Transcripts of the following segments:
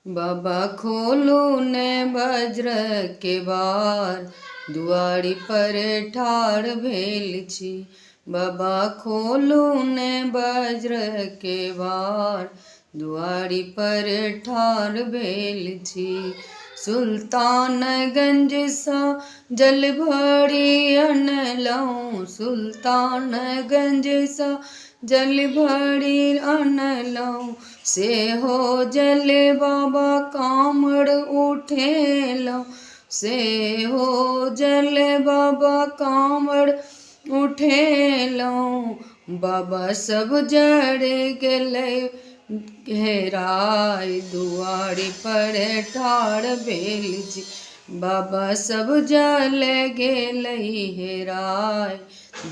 बाबा खोलू ने वज्र के बार, दुआरी पर ठाड़ भेल छी। बाबा खोलू ने वज्र के बार, दुआरी पर ठाड़ भेल छी। सुल्तानगंज सा जल भरी अनलहुँ, सुल्तानगंज सा जल भरी अनलहुँ। से हो जल बाबा कामड़ उठेलहुँ, से हो जल बाबा कामड़ उठेलहुँ। बाबा सब जड़ गेलै हेराय, दुआरी पर ठाड़ भेल छी। बाबा सब जल गेलै हेराय,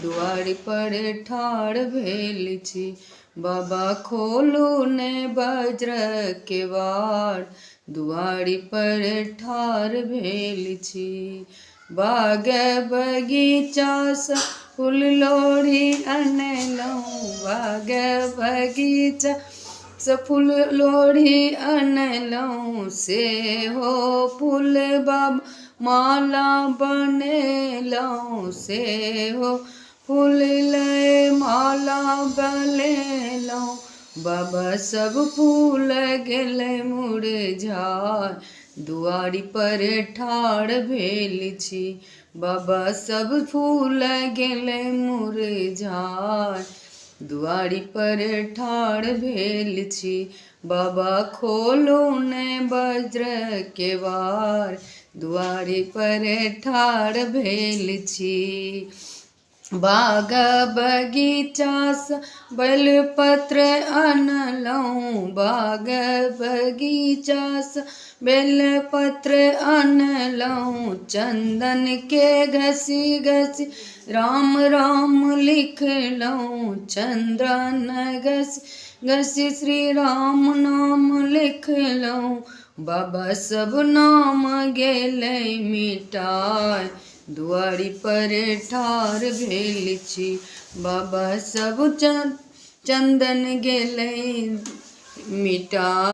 दुआरी पर ठाड़ भेल छी। बाबा खोलू ने वज्र के बार, दुआरी पर ठाड़ भेल छी। बाग बगीचा सा फूल लोढ़ी अनलहुँ, बाग बगीचा सा फूल लोढ़ी अनलहुँ। से हो फूल बाबा माला बनेलहुँ, से हो फूल लय माला बनेलहुँ। बाबा सब फूल गेलै मुरझाय, दुआरी पर ठाड़ भेल छी। बाबा सब फूल गेलै मुरझाय, दुआरी पर ठाड़ भेल छी। बाबा खोलू ने वज्र के बार, दुआरी पर ठाड़ भेल छी। बाग बगीचा सा बेलपत्र अनलहुँ, बाग बगीचा सा बेलपत्र अनलहुँ। चंदन के घसी घसी राम राम लिखलहुँ, चंदन घसी घसी श्री राम नाम लिखलहुँ। बाबा सब नाम गेलै मिटाय, दुआरी पर ठाड़ भेल छी। बाबा सब चंदन गेलै मिटाय।